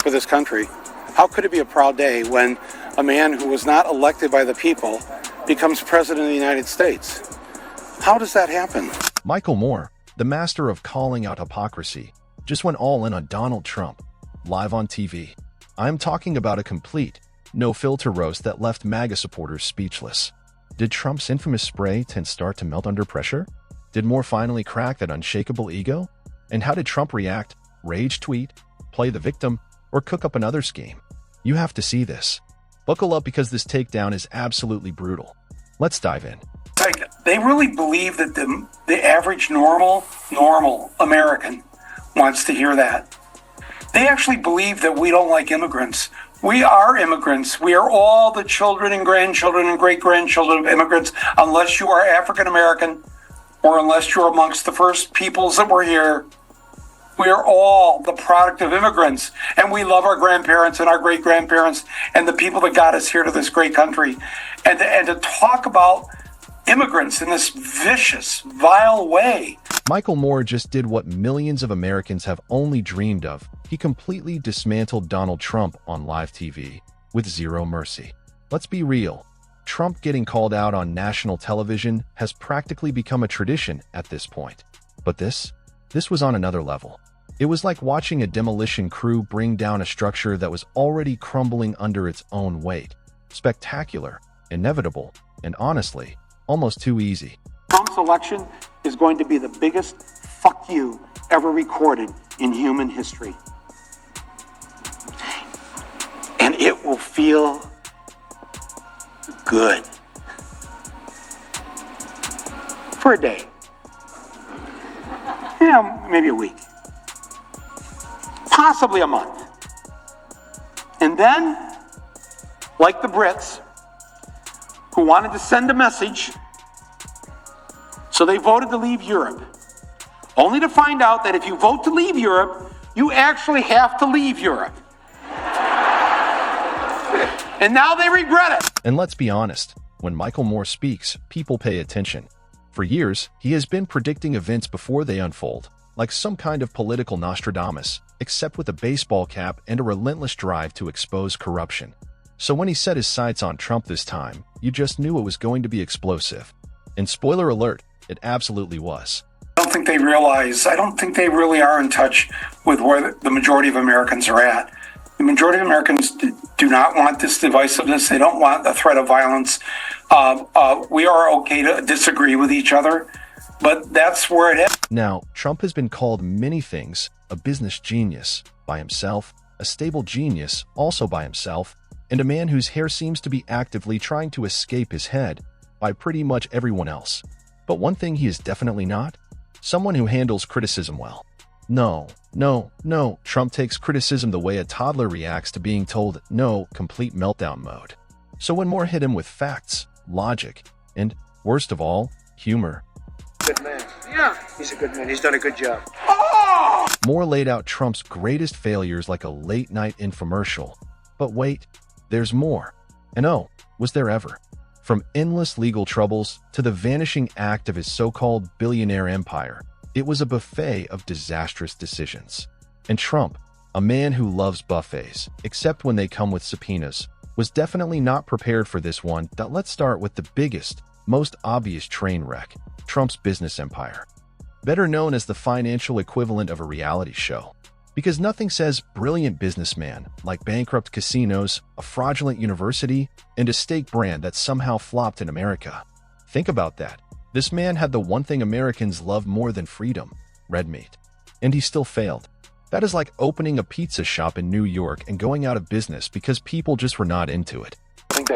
for this country, how could it be a proud day when a man who was not elected by the people becomes president of the United States? How does that happen? Michael Moore, the master of calling out hypocrisy, just went all in on Donald Trump, live on TV. I'm talking about a complete, no-filter roast that left MAGA supporters speechless. Did Trump's infamous spray tint start to melt under pressure? Did Moore finally crack that unshakable ego? And how did Trump react? Rage tweet? Play the victim? Or cook up another scheme? You have to see this. Buckle up because this takedown is absolutely brutal. Let's dive in. Like, they really believe that the average normal American wants to hear that. They actually believe that we don't like immigrants. We are immigrants. We are all the children and grandchildren and great-grandchildren of immigrants, unless you are African American or unless you're amongst the first peoples that were here. We are all the product of immigrants, and we love our grandparents and our great-grandparents and the people that got us here to this great country. And to talk about immigrants in this vicious, vile way. Michael Moore just did what millions of Americans have only dreamed of. He completely dismantled Donald Trump on live TV with zero mercy. Let's be real. Trump getting called out on national television has practically become a tradition at this point. But this was on another level. It was like watching a demolition crew bring down a structure that was already crumbling under its own weight. Spectacular, inevitable, and honestly, almost too easy. Trump's election is going to be the biggest fuck you ever recorded in human history. And it will feel good. For a day. Maybe a week. Possibly a month. And then, like the Brits, who wanted to send a message, so they voted to leave Europe, only to find out that if you vote to leave Europe, you actually have to leave Europe. And now they regret it. And let's be honest, when Michael Moore speaks, people pay attention. For years, he has been predicting events before they unfold, like some kind of political Nostradamus, except with a baseball cap and a relentless drive to expose corruption. So when he set his sights on Trump this time, you just knew it was going to be explosive. And spoiler alert, it absolutely was. I don't think they really are in touch with where the majority of Americans are at. The majority of Americans do not want this divisiveness. They don't want the threat of violence. We are okay to disagree with each other, but that's where it is. Now, Trump has been called many things: a business genius by himself, a stable genius also by himself, and a man whose hair seems to be actively trying to escape his head by pretty much everyone else. But one thing he is definitely not: someone who handles criticism well. No. Trump takes criticism the way a toddler reacts to being told no, complete meltdown mode. So when Moore hit him with facts, logic, and, worst of all, humor. Good man. Yeah, he's a good man. He's done a good job. Moore laid out Trump's greatest failures like a late-night infomercial. But wait, there's more. And oh, was there ever? From endless legal troubles to the vanishing act of his so-called billionaire empire, it was a buffet of disastrous decisions. And Trump, a man who loves buffets, except when they come with subpoenas, was definitely not prepared for this one. Let's start with the biggest, most obvious train wreck: Trump's business empire. Better known as the financial equivalent of a reality show. Because nothing says brilliant businessman like bankrupt casinos, a fraudulent university, and a steak brand that somehow flopped in America. Think about that. This man had the one thing Americans love more than freedom: red meat. And he still failed. That is like opening a pizza shop in New York and going out of business because people just were not into it. I think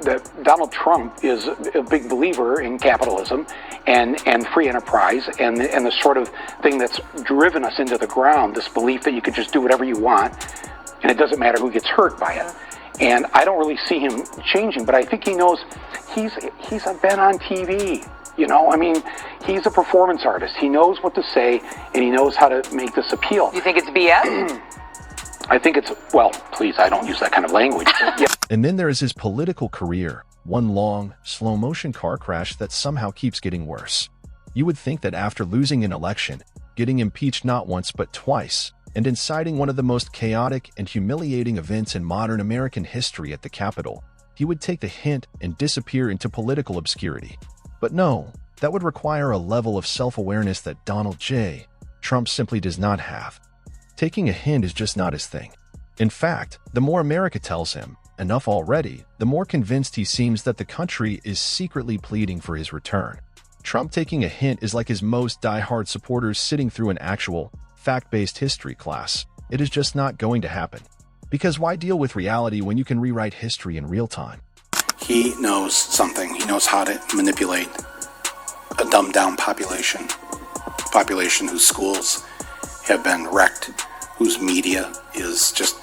that Donald Trump is a big believer in capitalism and free enterprise and the sort of thing that's driven us into the ground, this belief that you could just do whatever you want and it doesn't matter who gets hurt by it. And I don't really see him changing, but I think he knows he's been on TV. You know, I mean, he's a performance artist. He knows what to say and he knows how to make this appeal. You think it's BS? I think it's, well, please, I don't use that kind of language. Yeah. And then there is his political career, one long, slow-motion car crash that somehow keeps getting worse. You would think that after losing an election, getting impeached not once but twice, and inciting one of the most chaotic and humiliating events in modern American history at the Capitol, he would take the hint and disappear into political obscurity. But no, that would require a level of self-awareness that Donald J. Trump simply does not have. Taking a hint is just not his thing. In fact, the more America tells him, enough already, the more convinced he seems that the country is secretly pleading for his return. Trump taking a hint is like his most die-hard supporters sitting through an actual, fact-based history class. It is just not going to happen. Because why deal with reality when you can rewrite history in real time? He knows something. He knows how to manipulate a dumbed-down population. A population whose schools have been wrecked, whose media is just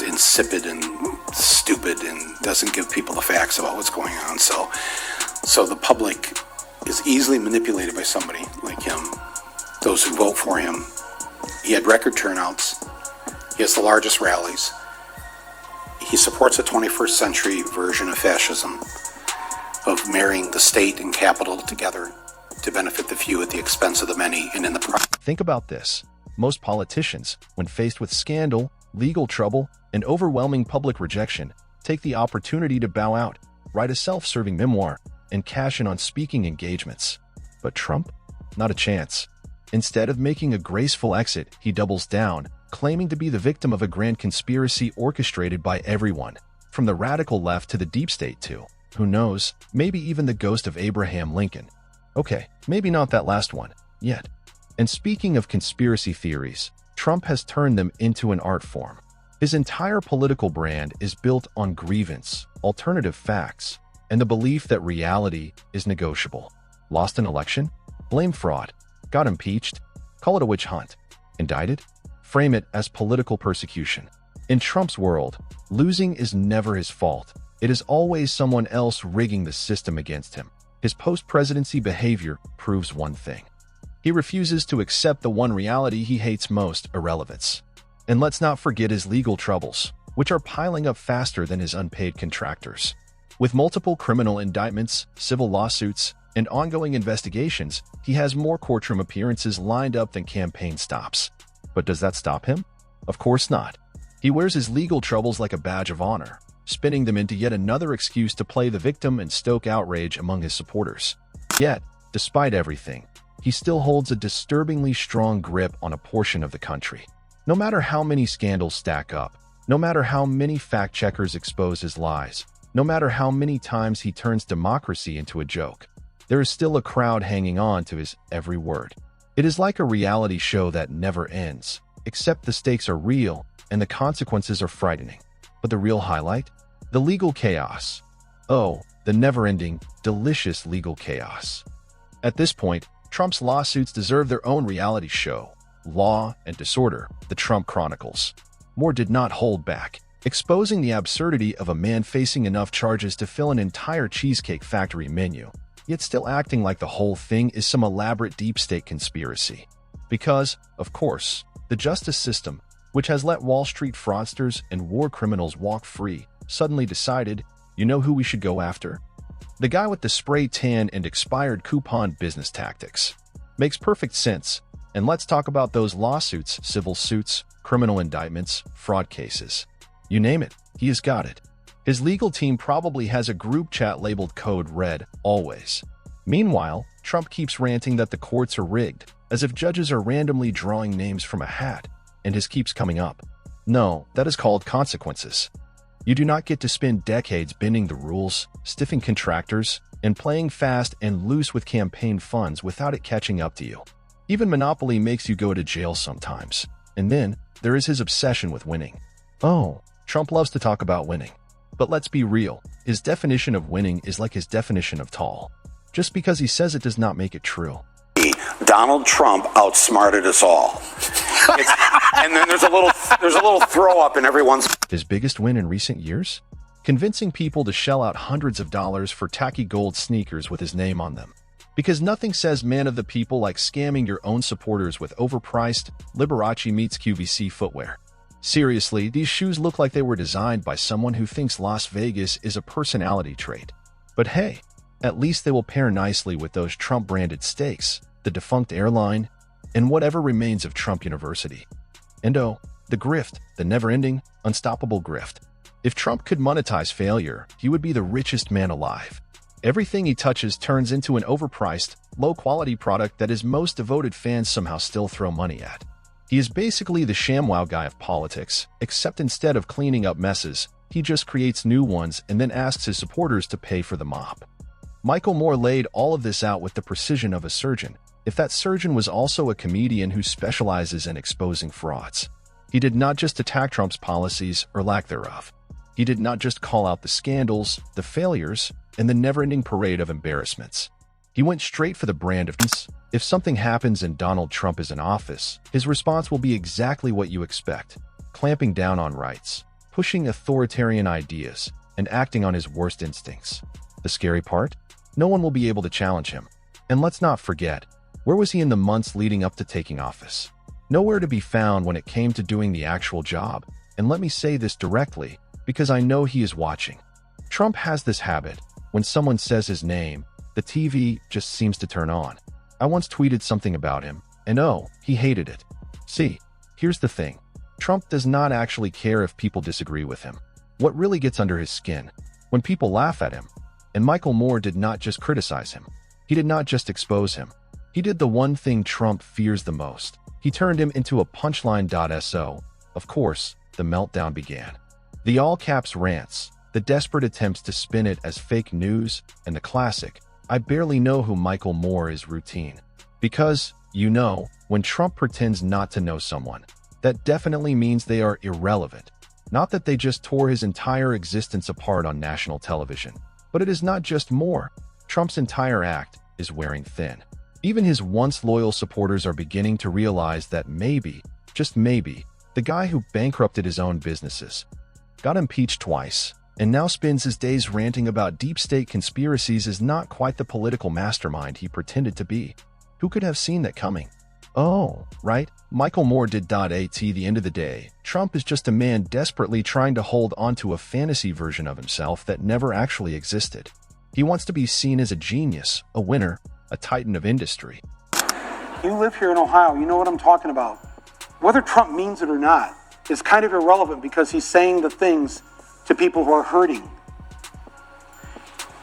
insipid and stupid and doesn't give people the facts about what's going on. So the public is easily manipulated by somebody like him. Those who vote for him. He had record turnouts. He has the largest rallies. He supports a 21st century version of fascism, of marrying the state and capital together to benefit the few at the expense of the many and in the process. Think about this. Most politicians, when faced with scandal, legal trouble, and overwhelming public rejection, take the opportunity to bow out, write a self-serving memoir, and cash in on speaking engagements. But Trump? Not a chance. Instead of making a graceful exit, he doubles down, claiming to be the victim of a grand conspiracy orchestrated by everyone, from the radical left to the deep state to, who knows, maybe even the ghost of Abraham Lincoln. Okay, maybe not that last one, yet. And speaking of conspiracy theories, Trump has turned them into an art form. His entire political brand is built on grievance, alternative facts, and the belief that reality is negotiable. Lost an election? Blame fraud. Got impeached? Call it a witch hunt. Indicted? Frame it as political persecution. In Trump's world, losing is never his fault. It is always someone else rigging the system against him. His post-presidency behavior proves one thing. He refuses to accept the one reality he hates most, irrelevance. And let's not forget his legal troubles, which are piling up faster than his unpaid contractors. With multiple criminal indictments, civil lawsuits, and ongoing investigations, he has more courtroom appearances lined up than campaign stops. But does that stop him? Of course not. He wears his legal troubles like a badge of honor, spinning them into yet another excuse to play the victim and stoke outrage among his supporters. Yet, despite everything, he still holds a disturbingly strong grip on a portion of the country. No matter how many scandals stack up, no matter how many fact-checkers expose his lies, no matter how many times he turns democracy into a joke, there is still a crowd hanging on to his every word. It is like a reality show that never ends, except the stakes are real and the consequences are frightening. But the real highlight? The legal chaos. Oh, the never-ending, delicious legal chaos. At this point, Trump's lawsuits deserve their own reality show. Law and Disorder, The Trump Chronicles. Moore did not hold back, exposing the absurdity of a man facing enough charges to fill an entire Cheesecake Factory menu, yet still acting like the whole thing is some elaborate deep state conspiracy. Because, of course, the justice system, which has let Wall Street fraudsters and war criminals walk free, suddenly decided, you know who we should go after? The guy with the spray tan and expired coupon business tactics. Makes perfect sense. And let's talk about those lawsuits, civil suits, criminal indictments, fraud cases. You name it, he has got it. His legal team probably has a group chat labeled Code Red, always. Meanwhile, Trump keeps ranting that the courts are rigged, as if judges are randomly drawing names from a hat, and his keeps coming up. No, that is called consequences. You do not get to spend decades bending the rules, stiffing contractors, and playing fast and loose with campaign funds without it catching up to you. Even Monopoly makes you go to jail sometimes. And then, there is his obsession with winning. Oh, Trump loves to talk about winning. But let's be real, his definition of winning is like his definition of tall. Just because he says it does not make it true. Donald Trump outsmarted us all. And then there's a little throw up in everyone's. His biggest win in recent years? Convincing people to shell out hundreds of dollars for tacky gold sneakers with his name on them. Because nothing says man of the people like scamming your own supporters with overpriced Liberace meets QVC footwear. Seriously, these shoes look like they were designed by someone who thinks Las Vegas is a personality trait. But hey, at least they will pair nicely with those Trump-branded steaks, the defunct airline, and whatever remains of Trump University. And oh, the grift, the never-ending, unstoppable grift. If Trump could monetize failure, he would be the richest man alive. Everything he touches turns into an overpriced, low-quality product that his most devoted fans somehow still throw money at. He is basically the ShamWow guy of politics, except instead of cleaning up messes, he just creates new ones and then asks his supporters to pay for the mop. Michael Moore laid all of this out with the precision of a surgeon, if that surgeon was also a comedian who specializes in exposing frauds. He did not just attack Trump's policies or lack thereof. He did not just call out the scandals, the failures, and the never-ending parade of embarrassments. He went straight for the brand of if something happens and Donald Trump is in office, his response will be exactly what you expect: clamping down on rights, pushing authoritarian ideas, and acting on his worst instincts. The scary part? No one will be able to challenge him. And let's not forget, where was he in the months leading up to taking office? Nowhere to be found when it came to doing the actual job. And let me say this directly, because I know he is watching. Trump has this habit: when someone says his name, the TV just seems to turn on. I once tweeted something about him, and oh, he hated it. See, here's the thing. Trump does not actually care if people disagree with him. What really gets under his skin? When people laugh at him. And Michael Moore did not just criticize him. He did not just expose him. He did the one thing Trump fears the most. He turned him into a punchline.so. Of course, the meltdown began. The all-caps rants, the desperate attempts to spin it as fake news, and the classic, "I barely know who Michael Moore is" routine. Because, when Trump pretends not to know someone, that definitely means they are irrelevant. Not that they just tore his entire existence apart on national television. But it is not just Moore. Trump's entire act is wearing thin. Even his once loyal supporters are beginning to realize that maybe, just maybe, the guy who bankrupted his own businesses, got impeached twice, and now spends his days ranting about deep state conspiracies is not quite the political mastermind he pretended to be. Who could have seen that coming? Oh, right, Michael Moore did. At the end of the day, Trump is just a man desperately trying to hold onto a fantasy version of himself that never actually existed. He wants to be seen as a genius, a winner, a titan of industry. You live here in Ohio, you know what I'm talking about. Whether Trump means it or not is kind of irrelevant because he's saying the things to people who are hurting.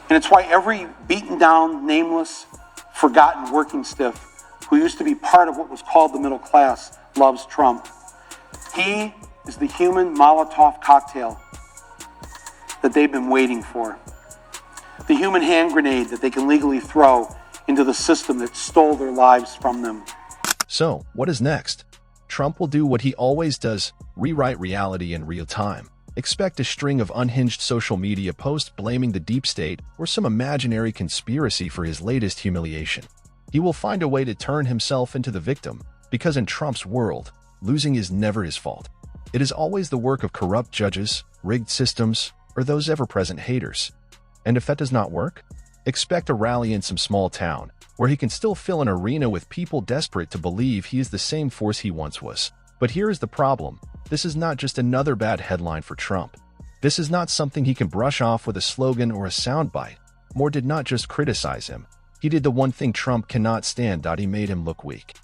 And it's why every beaten down, nameless, forgotten working stiff who used to be part of what was called the middle class loves Trump. He is the human Molotov cocktail that they've been waiting for. The human hand grenade that they can legally throw into the system that stole their lives from them. So, what is next? Trump will do what he always does: rewrite reality in real time. Expect a string of unhinged social media posts blaming the deep state or some imaginary conspiracy for his latest humiliation. He will find a way to turn himself into the victim, because in Trump's world, losing is never his fault. It is always the work of corrupt judges, rigged systems, or those ever-present haters. And if that does not work, expect a rally in some small town, where he can still fill an arena with people desperate to believe he is the same force he once was. But here is the problem. This is not just another bad headline for Trump. This is not something he can brush off with a slogan or a soundbite. Moore did not just criticize him. He did the one thing Trump cannot stand. He made him look weak.